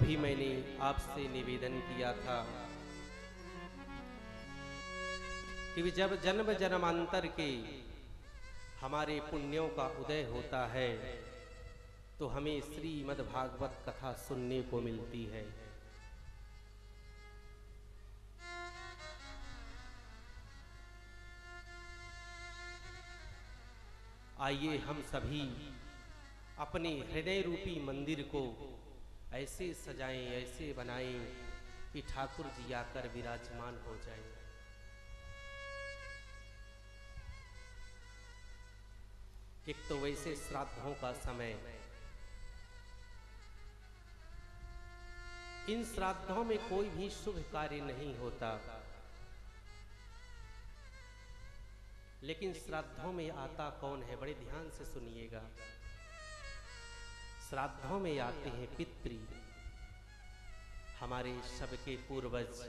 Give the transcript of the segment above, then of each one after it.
भी मैंने आपसे निवेदन किया था कि जब जन्म जन्मांतर के हमारे पुण्यों का उदय होता है तो हमें श्रीमद् भागवत कथा सुनने को मिलती है। आइए हम सभी अपने हृदय रूपी मंदिर को ऐसे सजाएं, ऐसे बनाएं कि ठाकुर जी आकर विराजमान हो जाएं। एक तो वैसे श्राद्धों का समय, इन श्राद्धों में कोई भी शुभ कार्य नहीं होता, लेकिन श्राद्धों में आता कौन है? बड़े ध्यान से सुनिएगा। श्राद्धों में आते हैं पितृ, हमारे सबके पूर्वज।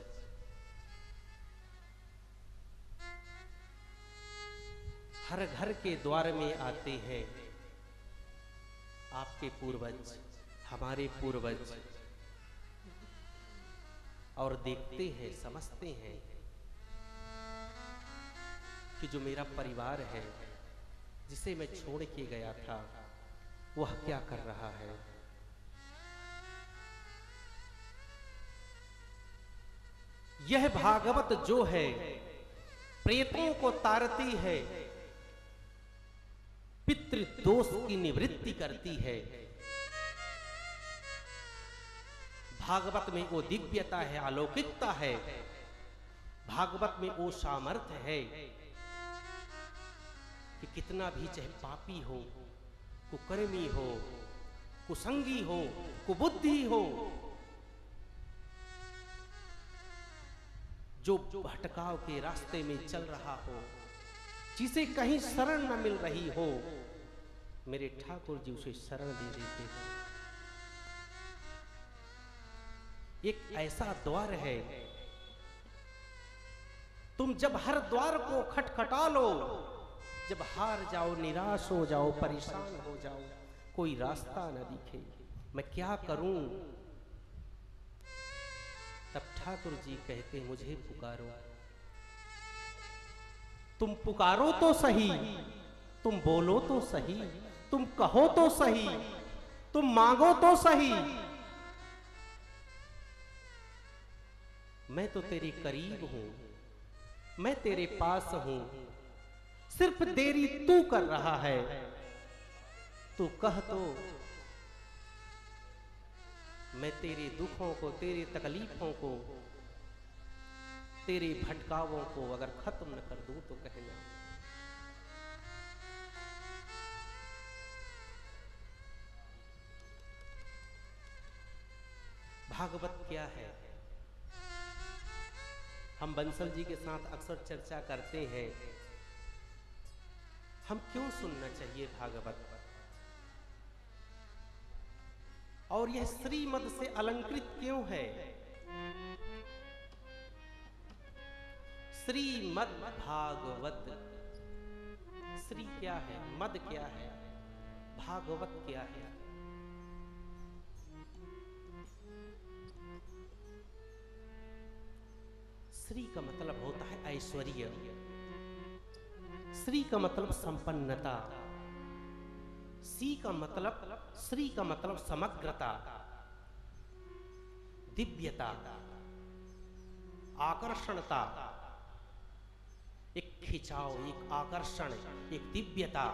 हर घर के द्वार में आते हैं आपके पूर्वज, हमारे पूर्वज, और देखते हैं, समझते हैं कि जो मेरा परिवार है, जिसे मैं छोड़ के गया था, वह क्या कर रहा है। यह भागवत जो है प्रेतों को तारती है, पितृ दोष की निवृत्ति करती है। भागवत में वो दिव्यता है, अलौकिकता है, भागवत में वो सामर्थ्य है कि कितना भी चाहे पापी हो, कुकर्मी हो, कुसंगी हो, कुबुद्धि हो, जो भटकाव के रास्ते में चल रहा हो, जिसे कहीं शरण न मिल रही हो, मेरे ठाकुर जी उसे शरण दे देते हैं। एक ऐसा द्वार है, तुम जब हर द्वार को खटखटा लो, जब हार जाओ, निराश हो जाओ, परेशान हो जाओ, कोई रास्ता न दिखे, मैं क्या करूं, तब ठाकुर जी कहते हैं मुझे पुकारो। तुम पुकारो तो सही, तुम बोलो तो सही, तुम कहो तो सही, तुम मांगो तो सही, मैं तो तेरे करीब हूं, मैं तेरे पास हूं, सिर्फ देरी तू कर रहा है। तू कह तो मैं तेरे दुखों को, तेरे तकलीफों को, तेरे भटकावों को अगर खत्म न कर दूं तो कहना। भागवत क्या है? हम बंसल जी के साथ अक्सर चर्चा करते हैं, हम क्यों सुनना चाहिए भागवत, और यह श्रीमद् से अलंकृत क्यों है? श्रीमद् भागवत, श्री क्या है, मद क्या है, भागवत क्या है? श्री का मतलब होता है ऐश्वर्य, श्री का मतलब संपन्नता, श्री का मतलब समग्रता, दिव्यता, आकर्षणता, एक खिंचाव, एक आकर्षण, एक दिव्यता,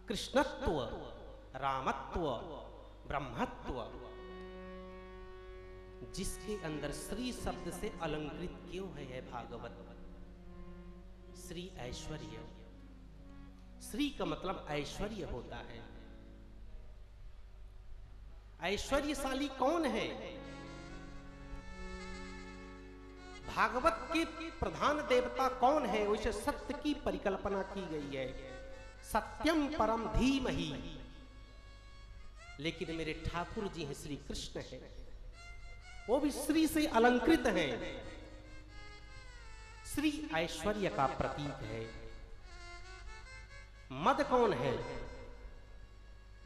कृष्णत्व, रामत्व, ब्रह्मत्व, जिसके अंदर श्री शब्द से अलंकृत क्यों है यह भागवत? श्री ऐश्वर्य, श्री का मतलब ऐश्वर्य होता है। ऐश्वर्यशाली कौन है? भागवत के प्रधान देवता कौन है? उसे सत्य की परिकल्पना की गई है, सत्यम परम धीमहि। लेकिन मेरे ठाकुर जी हैं, श्री कृष्ण है, वो भी श्री से अलंकृत हैं। श्री ऐश्वर्य का प्रतीक है। मद कौन है?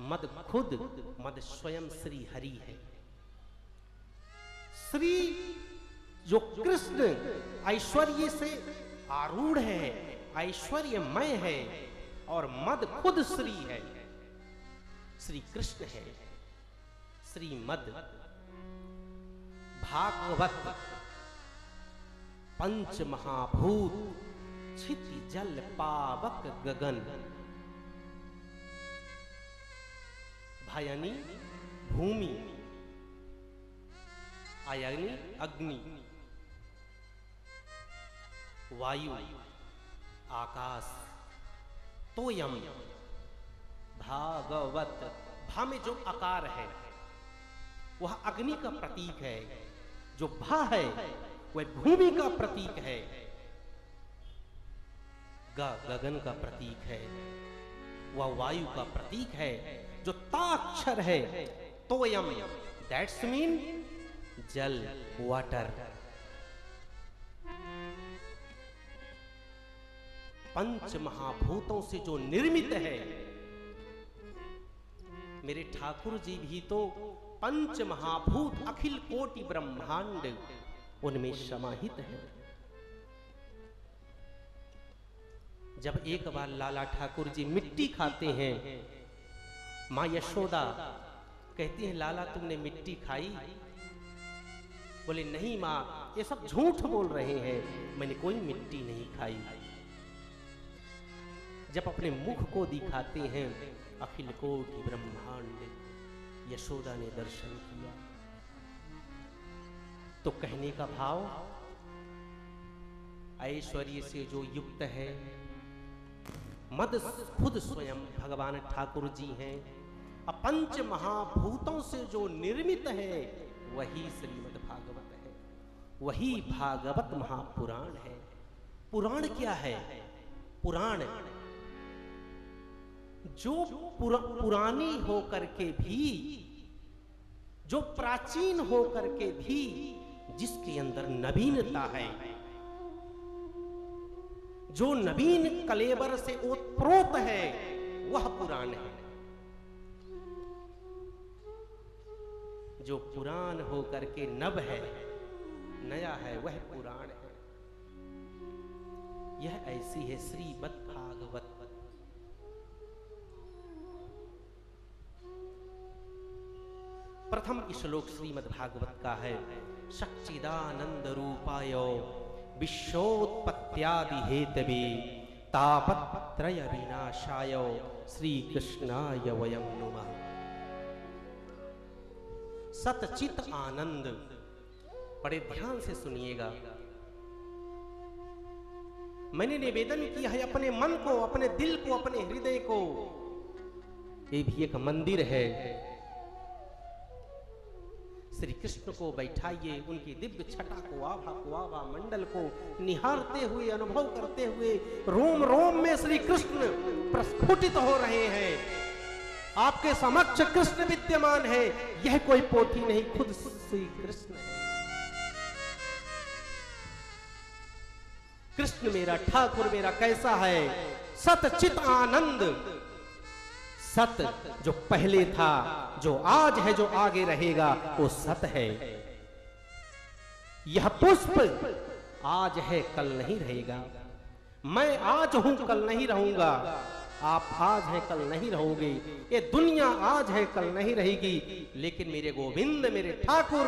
मद खुद, मद स्वयं श्री हरि है। श्री जो कृष्ण ऐश्वर्य से आरूढ़ है, ऐश्वर्यमय है, और मद खुद श्री है, श्री कृष्ण है। श्रीमद भागवत पंच महाभूत क्षिति जल पावक गगन। भयनी भूमि, अयनी अग्नि, वायु आकाश, तोयम भागवत। भा में जो आकार है वह अग्नि का प्रतीक है, जो भा है वह भूमि का प्रतीक है, ग गगन का प्रतीक है, वह वायु का प्रतीक है, जो ताक्षर है तोयम, दैट्स मीन जल, वाटर। पंच महाभूतों से जो निर्मित है, मेरे ठाकुर जी भी तो पंच महाभूत अखिल कोटि ब्रह्मांड उनमें समाहित है। जब एक बार लाला ठाकुर जी मिट्टी खाते हैं, मां यशोदा कहती है लाला तुमने मिट्टी खाई? बोले नहीं मां, ये सब झूठ बोल रहे हैं, मैंने कोई मिट्टी नहीं खाई। जब अपने मुख को दिखाते हैं अखिल कोटि ब्रह्मांड, यशोदा ने दर्शन किया तो कहने का भाव, ऐश्वर्य से जो युक्त है, मद खुद स्वयं भगवान ठाकुर जी हैं, पंच महाभूतों से जो निर्मित है वही श्रीमद् भागवत है, वही भागवत महापुराण है। पुराण क्या है? पुराण जो पुरानी होकर के भी, जो प्राचीन होकर के भी जिसके अंदर नवीनता है, जो नवीन कलेवर से ओतप्रोत है, वह पुराण है। जो पुराण होकर के नव है, नया है, वह पुराण है। यह ऐसी है श्रीमद् भागवत। प्रथम श्लोक श्रीमद् भागवत का है, सच्चिदानंद रूपाय विश्वोत्पत्त्यादि हेतवे तापत्रय विनाशाय श्री कृष्णाय वयं नुमः। सतचित आनंद, बड़े ध्यान से सुनिएगा। मैंने निवेदन किया है अपने मन को, अपने दिल को, अपने हृदय को। ये भी एक मंदिर है। श्री कृष्ण को बैठाइए, उनकी दिव्य छटा को, आभा मंडल को निहारते हुए, अनुभव करते हुए, रोम रोम में श्री कृष्ण प्रस्फुटित हो रहे हैं। आपके समक्ष कृष्ण विद्यमान है। यह कोई पोथी नहीं, खुद श्री कृष्ण है। कृष्ण मेरा, ठाकुर मेरा कैसा है? सतचित आनंद। सत जो पहले था, जो आज है, जो आगे रहेगा, वो सत है। यह पुष्प आज है, कल नहीं रहेगा। मैं आज हूं, कल नहीं रहूंगा। आप आज हैं, कल नहीं रहोगे। ये दुनिया आज है, कल नहीं रहेगी। लेकिन मेरे गोविंद, मेरे ठाकुर,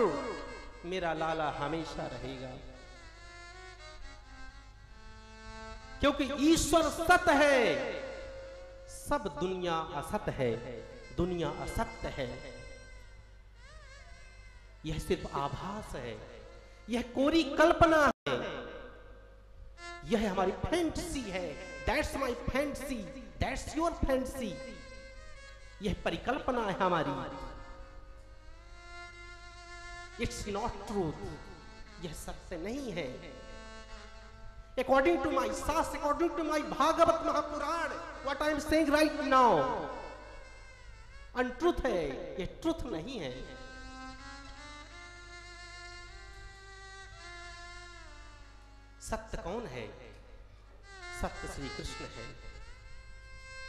मेरा लाला हमेशा रहेगा। क्योंकि ईश्वर सत है, सब दुनिया असत है। दुनिया असत्य है। यह सिर्फ आभास है, यह कोरी कल्पना है, यह हमारी फैंटेसी है। That's my fantasy, that's your fantasy. यह परिकल्पना है हमारी। It's not truth. यह सत्य नहीं है। According to my शास्त्र, according to my Bhagavat Mahapuran, what I am saying right now, untruth है, यह ट्रुथ नहीं है। सत्य कौन है? सत्य श्री कृष्ण है।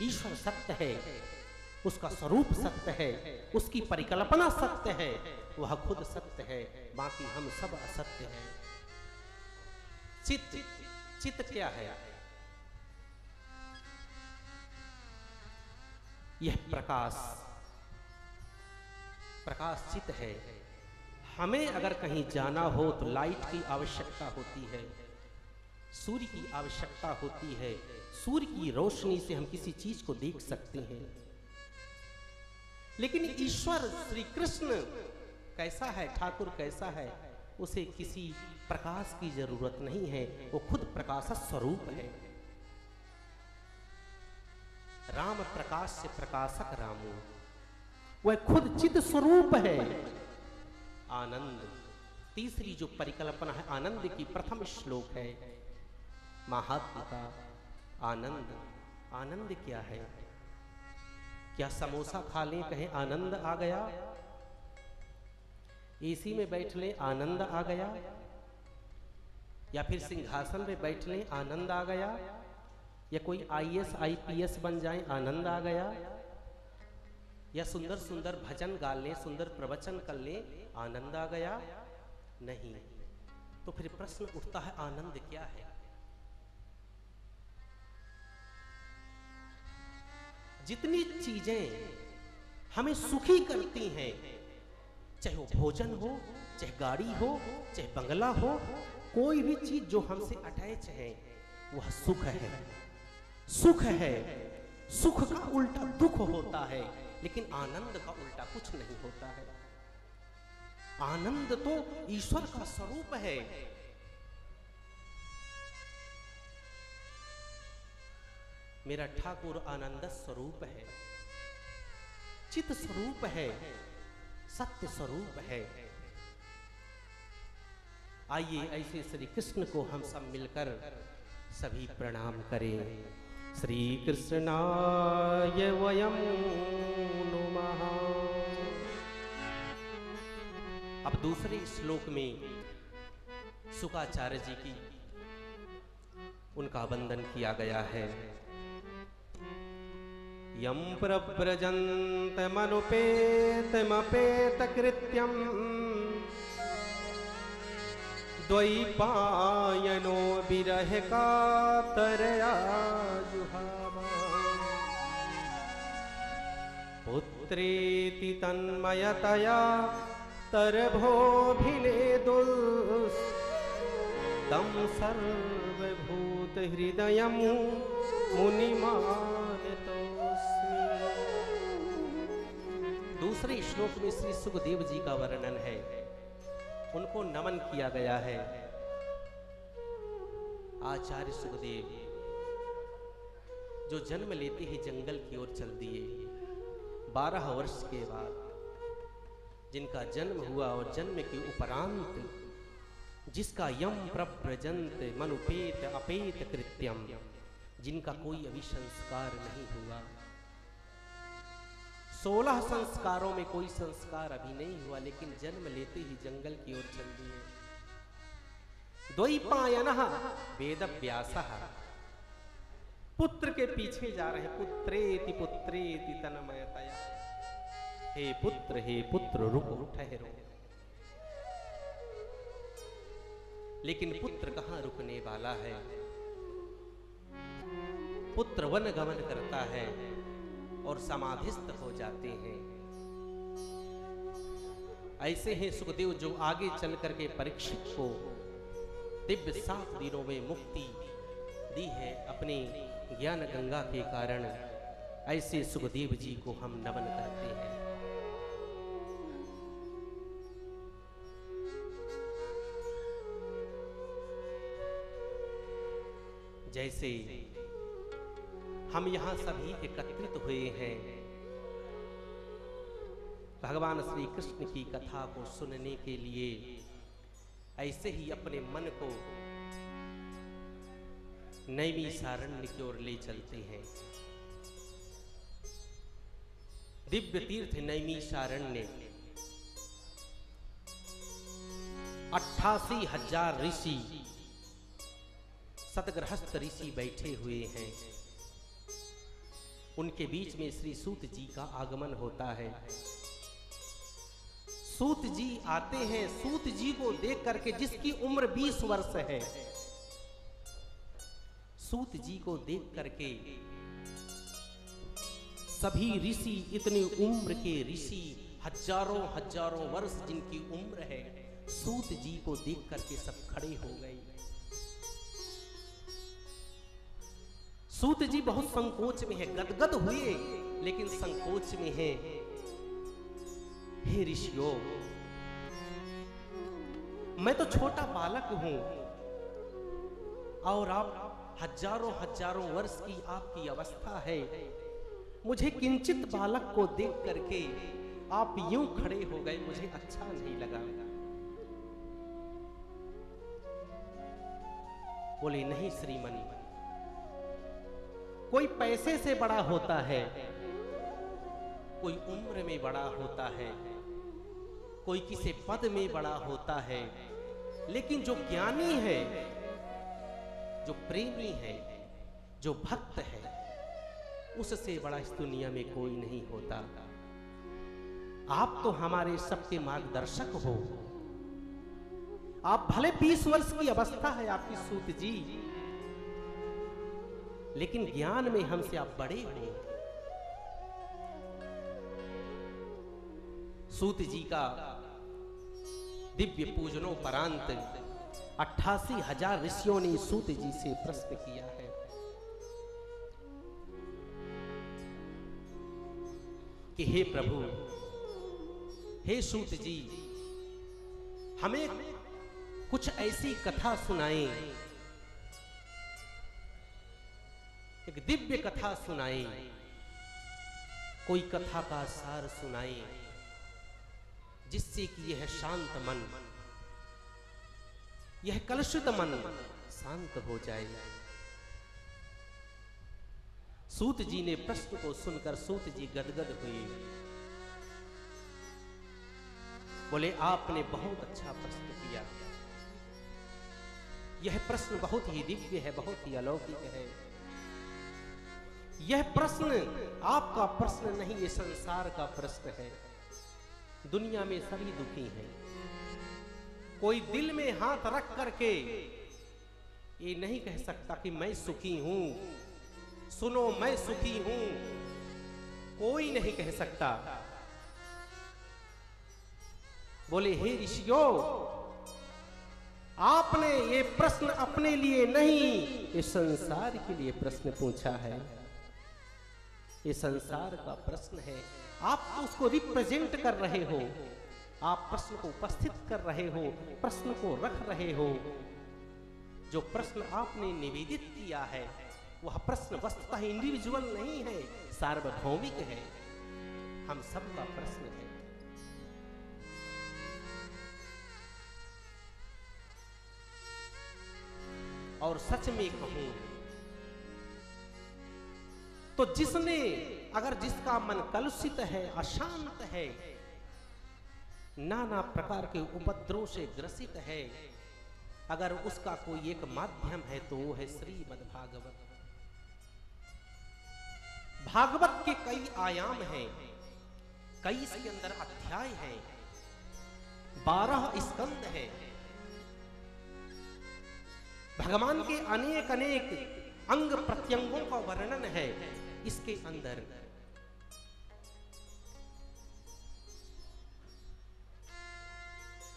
ईश्वर सत्य है। उसका स्वरूप सत्य है, उसकी परिकल्पना सत्य है, वह खुद सत्य है, बाकी हम सब असत्य हैं। चित्त, चित्त क्या है? यह प्रकाश, प्रकाश चित्त है। हमें अगर कहीं जाना हो तो लाइट की आवश्यकता होती है, सूर्य की आवश्यकता होती है। सूर्य की रोशनी से हम किसी चीज को देख सकते हैं, लेकिन ईश्वर श्री कृष्ण कैसा है, ठाकुर कैसा है, उसे किसी प्रकाश की जरूरत नहीं है, वो खुद प्रकाश स्वरूप है। राम प्रकाश से प्रकाशक रामू, वह खुद चित स्वरूप है। आनंद, तीसरी जो परिकल्पना है आनंद की, प्रथम श्लोक है महात्मा का। आनंद, आनंद क्या है? क्या समोसा खा लें कहें आनंद आ गया? एसी में बैठ लें आनंद आ गया? या फिर सिंहासन में बैठ लें आनंद आ गया? या कोई IAS IPS बन जाए आनंद आ गया? या सुंदर सुंदर भजन गा लें, सुंदर प्रवचन कर लें आनंद आ गया? नहीं। तो फिर प्रश्न उठता है आनंद क्या है? जितनी चीजें हमें सुखी करती हैं, चाहे वो भोजन हो, चाहे गाड़ी हो, चाहे बंगला हो, कोई भी चीज जो हमसे अटैच है वह सुख है। सुख है, सुख का उल्टा दुख होता है, लेकिन आनंद का उल्टा कुछ नहीं होता है। आनंद तो ईश्वर का स्वरूप है। मेरा ठाकुर आनंद स्वरूप है, चित स्वरूप है, सत्य स्वरूप है। आइए ऐसे श्री कृष्ण को हम सब मिलकर सभी प्रणाम करें। श्री कृष्णाय वयं नुमः। अब दूसरे श्लोक में शुकाचार्य जी की उनका वंदन किया गया है। यं प्रव्रजन्तमनुपेतमपेत कृत्यं द्वैपायनो विरह कातरया जुहावा। पुत्रेति तन्मयतया तरभोभिनेदुस् तं सर्वभूत हृदयं मुनिमानतोस्मि। दूसरे श्लोक में श्री सुखदेव जी का वर्णन है, उनको नमन किया गया है। आचार्य सुखदेव जो जन्म लेते ही जंगल की ओर चल दिए, 12 वर्ष के बाद जिनका जन्म हुआ और जन्म के उपरांत जिसका यम प्रव्रजन्त मनुपेत अपेत कृत्यम, जिनका कोई अभी संस्कार नहीं हुआ, 16 संस्कारों में कोई संस्कार अभी नहीं हुआ, लेकिन जन्म लेते ही जंगल की ओर चल दिए। द्वैपायनः वेदव्यासः, पुत्र के पीछे जा रहे, पुत्रेति पुत्रेति तन्मयतया। हे पुत्र रुको, ठहरो। लेकिन पुत्र कहाँ रुकने वाला है? पुत्र वन गमन करता है और समाधिस्थ हो जाते हैं। ऐसे हैं सुखदेव जो आगे चल करके परीक्षित को दिव्य 7 दिनों में मुक्ति दी है अपने ज्ञान गंगा के कारण। ऐसे सुखदेव जी को हम नमन करते हैं। जैसे हम यहां सभी एकत्रित हुए हैं भगवान श्री कृष्ण की कथा को सुनने के लिए, ऐसे ही अपने मन को नैमिषारण्य की ओर ले चलते हैं। दिव्य तीर्थ नैमिषारण्य 88,000 ऋषि, सतगृहस्थ ऋषि बैठे हुए हैं। उनके बीच में श्री सूत जी का आगमन होता है। सूत जी आते हैं। सूत जी को देख करके, जिसकी उम्र 20 वर्ष है, सूत जी को देख करके सभी ऋषि, इतनी उम्र के ऋषि, हजारों हजारों वर्ष जिनकी उम्र है, सूत जी को देख करके सब खड़े हो गए। सूत जी बहुत संकोच में है, गदगद हुए, लेकिन संकोच में है। हे ऋषियों, मैं तो छोटा बालक हूं और आप हजारों हजारों वर्ष की आपकी अवस्था है। मुझे किंचित बालक को देख करके आप यूं खड़े हो गए, मुझे अच्छा नहीं लगा। बोले, नहीं श्रीमन, कोई पैसे से बड़ा होता है, कोई उम्र में बड़ा होता है, कोई किसी पद में बड़ा होता है, लेकिन जो ज्ञानी है, जो प्रेमी है, जो भक्त है, उससे बड़ा इस दुनिया में कोई नहीं होता। आप तो हमारे सबके मार्गदर्शक हो। आप भले 20 वर्ष की अवस्था है आपकी सूत जी, लेकिन ज्ञान में हमसे आप बड़े हो। सूत जी का दिव्य पूजनोपरांत 88,000 ऋषियों ने सूत जी से प्रश्न किया है कि हे प्रभु, हे सूत जी, हमें कुछ ऐसी कथा सुनाएं, एक दिव्य कथा सुनाएं, कोई कथा का सार सुनाएं, जिससे कि यह शांत मन, यह कलुषित मन शांत हो जाए। सूत जी ने प्रश्न को सुनकर सूत जी गदगद हुए। बोले, आपने बहुत अच्छा प्रश्न किया। यह प्रश्न बहुत ही दिव्य है, बहुत ही अलौकिक है। यह प्रश्न आपका प्रश्न नहीं, ये संसार का प्रश्न है। दुनिया में सभी दुखी हैं। कोई दिल में हाथ रख करके ये नहीं कह सकता कि मैं सुखी हूं, सुनो मैं सुखी हूं, कोई नहीं कह सकता। बोले, हे ऋषियों, आपने ये प्रश्न अपने लिए नहीं, ये संसार के लिए प्रश्न पूछा है। ये संसार का प्रश्न है। आप उसको रिप्रेजेंट कर रहे हो, आप प्रश्न को उपस्थित कर रहे हो, प्रश्न को रख रहे हो। जो प्रश्न आपने निवेदित किया है, वह प्रश्न वस्तुतः इंडिविजुअल नहीं है, सार्वभौमिक है, हम सबका प्रश्न है। और सच में कहूं तो जिसने, अगर जिसका मन कलुषित है, अशांत है, नाना प्रकार के उपद्रव से ग्रसित है, अगर उसका कोई एक माध्यम है तो वो है श्रीमद् भागवत। भागवत के कई आयाम हैं, कई इसके अंदर अध्याय हैं, 12 स्कंद हैं। भगवान के अनेक अनेक अंग प्रत्यंगों का वर्णन है इसके अंदर।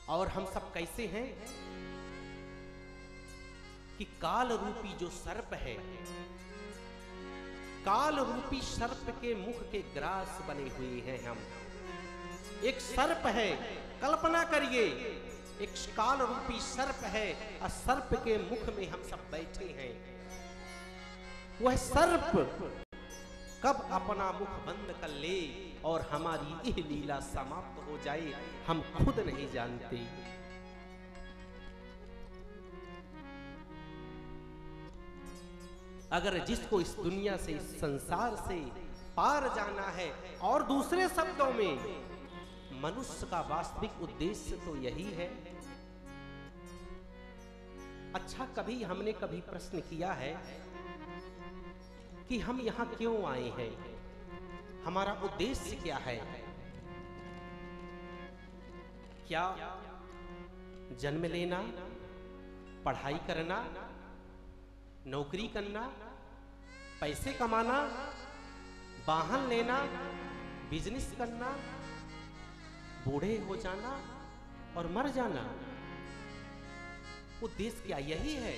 और हम सब कैसे हैं कि काल रूपी जो सर्प है, काल रूपी सर्प के मुख के ग्रास बने हुए हैं हम। एक सर्प है, कल्पना करिए, एक काल रूपी सर्प है और सर्प के मुख में हम सब बैठे हैं। वह सर्प कब अपना मुख बंद कर ले और हमारी यह लीला समाप्त हो जाए, हम खुद नहीं जानते। अगर जिसको इस दुनिया से, इस संसार से पार जाना है, और दूसरे शब्दों में मनुष्य का वास्तविक उद्देश्य तो यही है। अच्छा, कभी हमने कभी प्रश्न किया है कि हम यहां क्यों आए हैं, हमारा उद्देश्य क्या है। क्या जन्म लेना, पढ़ाई करना, नौकरी करना, पैसे कमाना, वाहन लेना, बिजनेस करना, बूढ़े हो जाना और मर जाना, उद्देश्य क्या यही है?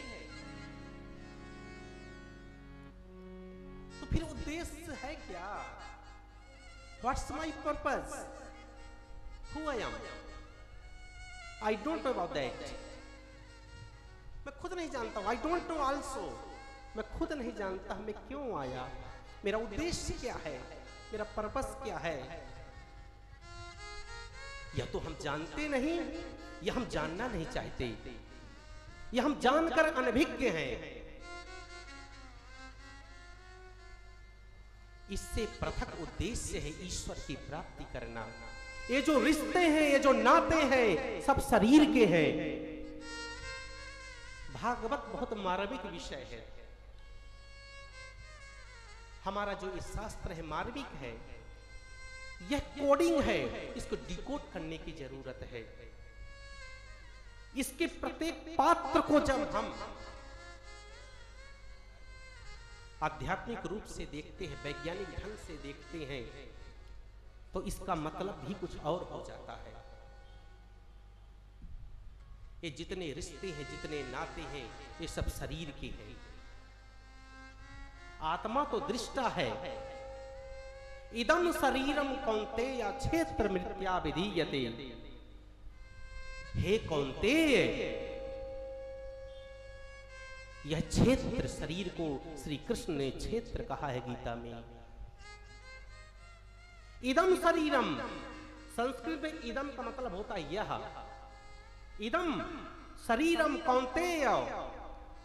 तो फिर उद्देश्य है क्या? What's my purpose? Who I am? I don't know about that. मैं खुद नहीं जानता हूं। I don't know also. मैं खुद नहीं जानता मैं क्यों आया, मेरा उद्देश्य क्या है, मेरा पर्पस क्या है। यह तो हम जानते नहीं, यह हम जानना नहीं चाहते, यह हम जानकर अनभिज्ञ हैं। इससे पृथक उद्देश्य है ईश्वर की प्राप्ति करना। ये जो रिश्ते हैं, ये जो नाते हैं, सब शरीर के हैं। भागवत बहुत मार्मिक विषय है। हमारा जो इस शास्त्र है मार्मिक है, यह कोडिंग है, इसको डिकोड करने की जरूरत है। इसके प्रत्येक पात्र को जब हम आध्यात्मिक रूप से देखते हैं, वैज्ञानिक ढंग से देखते हैं, तो इसका मतलब भी कुछ और हो जाता है। ये जितने रिश्ते हैं, जितने नाते हैं, ये सब शरीर के हैं। आत्मा तो दृष्टा है। इदम शरीरम कौन्तेय क्षेत्र मृत्या विधीयते। हे कौन्तेय, यह क्षेत्र, शरीर को श्री कृष्ण ने क्षेत्र कहा है गीता में। इदम शरीरम, संस्कृत में इदम का मतलब होता है यह। इदम शरीरम कौन्तेय,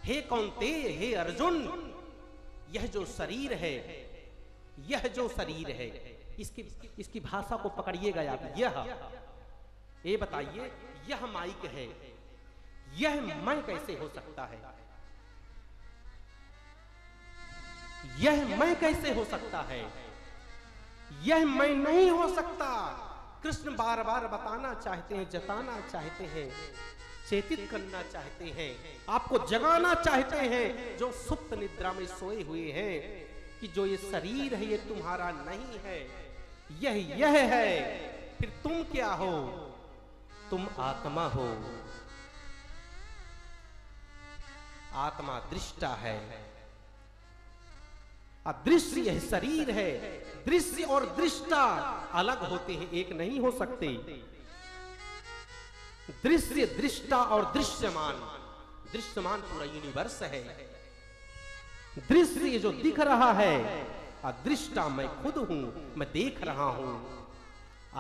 हे कौन्तेय, हे अर्जुन, यह जो शरीर है, यह जो शरीर है, इसकी भाषा को पकड़िएगा आप। ये बताइए, यह माइक है, यह मैं कैसे हो सकता है? यह मैं कैसे हो सकता है? यह मैं नहीं हो सकता। कृष्ण बार बार बताना चाहते हैं, जताना चाहते हैं, चेतित करना चाहते हैं, आपको जगाना चाहते हैं जो सुप्त निद्रा में सोए हुए हैं, कि जो ये शरीर है ये तुम्हारा नहीं है, यह है। फिर तुम क्या हो? तुम आत्मा हो। आत्मा दृष्टा है, अदृश्य यह शरीर है। दृश्य और दृष्टा अलग होते हैं, एक नहीं हो सकते। दृश्य, दृष्टा और दृश्यमान, दृश्यमान पूरा यूनिवर्स है। दृश्य जो दिख रहा है, अदृष्टा मैं खुद हूं, मैं देख रहा हूं।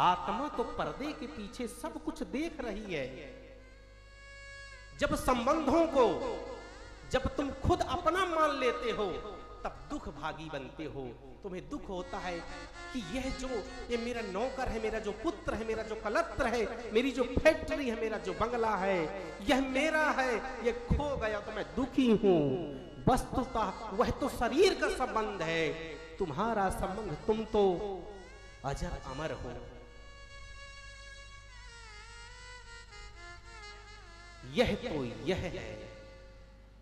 आत्मा तो पर्दे के पीछे सब कुछ देख रही है। जब संबंधों को जब तुम खुद अपना मान लेते हो, तब दुख भागी बनते हो। तुम्हें दुख होता है कि ये मेरा नौकर है, मेरा जो पुत्र है, मेरा जो कलत्र है, मेरी जो फैक्ट्री है, मेरा जो बंगला है, यह मेरा है, ये खो गया तो मैं दुखी हूं। वस्तुतः वह तो शरीर का संबंध है, तुम्हारा संबंध, तुम तो अजर अमर हो। यह तो यह है,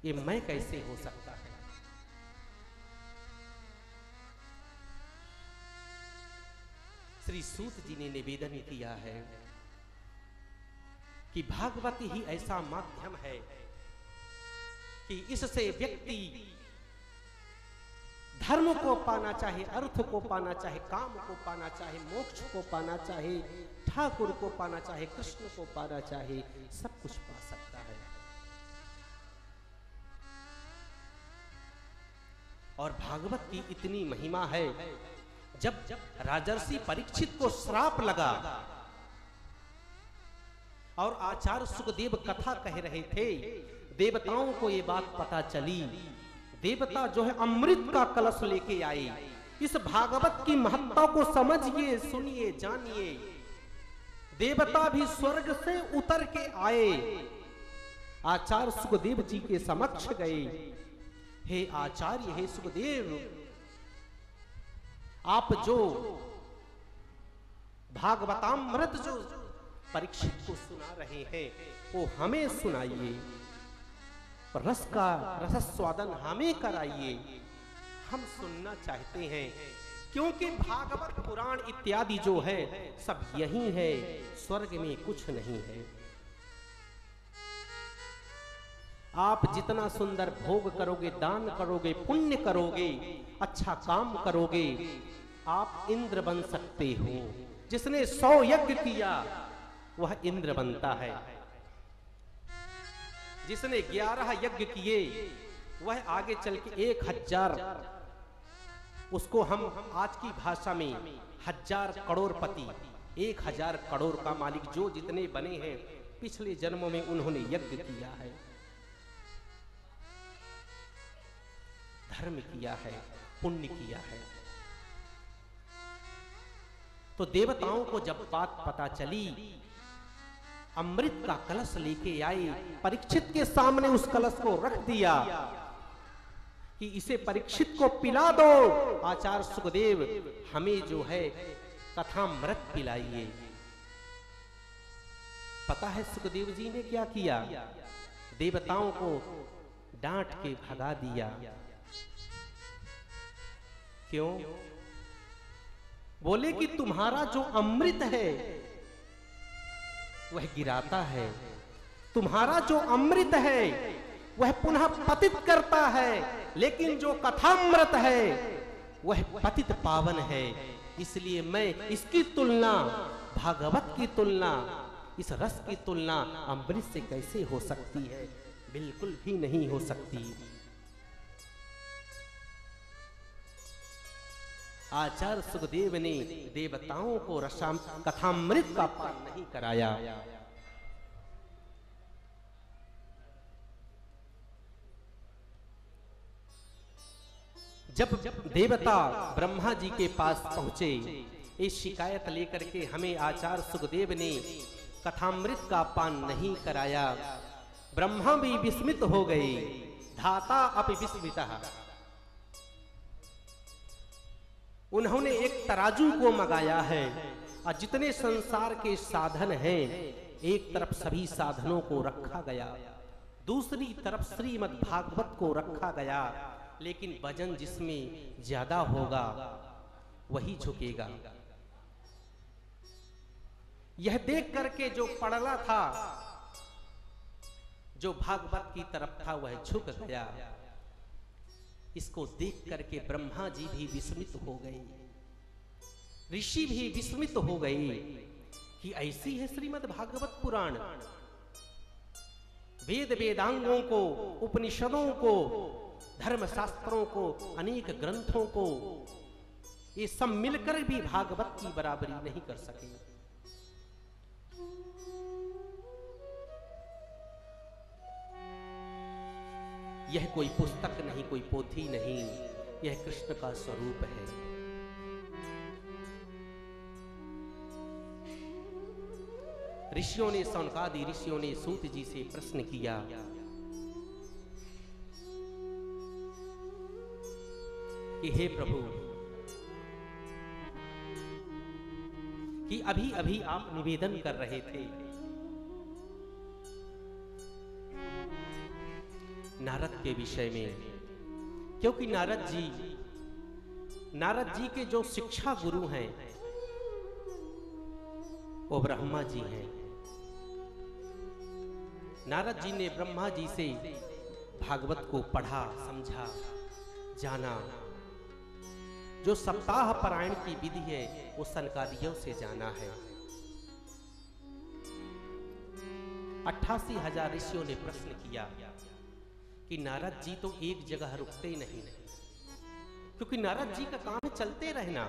ये मैं कैसे हो सकता है? श्री सूत जी ने निवेदन किया है कि भागवत ही ऐसा माध्यम है कि इससे व्यक्ति धर्म को पाना चाहे, अर्थ को पाना चाहे, काम को पाना चाहे, मोक्ष को पाना चाहे, ठाकुर को पाना चाहे, कृष्ण को पाना चाहे, सब कुछ पा सकता है। और भागवत की इतनी महिमा है, जब राजर्षि परीक्षित को श्राप लगा और आचार्य सुखदेव कथा कह रहे थे, देवताओं को ये बात पता चली। देवता जो है अमृत का कलश लेके आए। इस भागवत की महत्ता को समझिए, सुनिए, जानिए। देवता भी स्वर्ग से उतर के आए, आचार्य सुखदेव जी के समक्ष गए। हे आचार्य, हे सुखदेव, आप जो भागवतामृत जो परीक्षित को सुना रहे हैं वो हमें सुनाइए, रस का रसस्वादन हमें कराइए, हम सुनना चाहते हैं। क्योंकि भागवत पुराण इत्यादि जो है सब यही है, स्वर्ग में कुछ नहीं है। आप जितना सुंदर भोग करोगे, दान करोगे, पुण्य करोगे, अच्छा काम करोगे, आप इंद्र बन सकते हो। जिसने 100 यज्ञ किया वह इंद्र बनता है। जिसने 11 यज्ञ किए वह आगे चल के 1000, उसको हम आज की भाषा में 1000 करोड़पति, 1000 करोड़ का मालिक, जो जितने बने हैं पिछले जन्मों में उन्होंने यज्ञ किया है, धर्म किया है, पुण्य किया है। तो देवताओं को जब बात पता चली, अमृत का कलश लेके आए, परीक्षित के सामने उस कलश को रख दिया कि इसे परीक्षित को पिला दो। आचार्य सुखदेव हमें जो है कथामृत पिलाइए। पता है सुखदेव जी ने क्या किया? देवताओं को डांट के भगा दिया। क्यों? बोले कि तुम्हारा जो अमृत है वह गिराता है, तुम्हारा जो अमृत है वह पुनः पतित करता है, लेकिन जो कथामृत है वह पतित पावन है। इसलिए मैं इसकी तुलना, भागवत की तुलना, इस रस की तुलना अमृत से कैसे हो सकती है? बिल्कुल भी नहीं हो सकती। आचार्य सुखदेव ने देवताओं को कथामृत का पान नहीं कराया। जब देवता ब्रह्मा जी के पास पहुंचे, इस शिकायत लेकर के हमें आचार्य सुखदेव ने कथामृत का पान नहीं कराया, ब्रह्मा भी विस्मित हो गए। धाता अपि विस्मितः। उन्होंने एक तराजू को मंगाया है और जितने संसार के साधन हैं, एक तरफ सभी साधनों को रखा गया, दूसरी तरफ श्रीमद् भागवत को रखा गया, लेकिन वजन जिसमें ज्यादा होगा वही झुकेगा। यह देख करके जो पड़ला था, जो भागवत की तरफ था, वह झुक गया। इसको देख करके ब्रह्मा जी भी विस्मित हो गए, ऋषि भी विस्मित हो गए कि ऐसी है श्रीमद् भागवत पुराण। वेद वेदांगों को, उपनिषदों को, धर्मशास्त्रों को, अनेक ग्रंथों को, ये सब मिलकर भी भागवत की बराबरी नहीं कर सके। यह कोई पुस्तक नहीं, कोई पोथी नहीं, यह कृष्ण का स्वरूप है। ऋषियों ने, सौनकादि ऋषियों ने सूत जी से प्रश्न किया कि हे प्रभु, कि अभी अभी आप निवेदन कर रहे थे नारद के विषय में, क्योंकि नारद जी के जो शिक्षा गुरु हैं वो ब्रह्मा जी हैं। नारद जी ने ब्रह्मा जी से भागवत को पढ़ा, समझा, जाना। जो सप्ताह पारायण की विधि है वो सनकादियों से जाना है। 88,000 ऋषियों ने प्रश्न किया कि नारद जी तो एक जगह रुकते नहीं, क्योंकि नारद जी का काम है चलते रहना।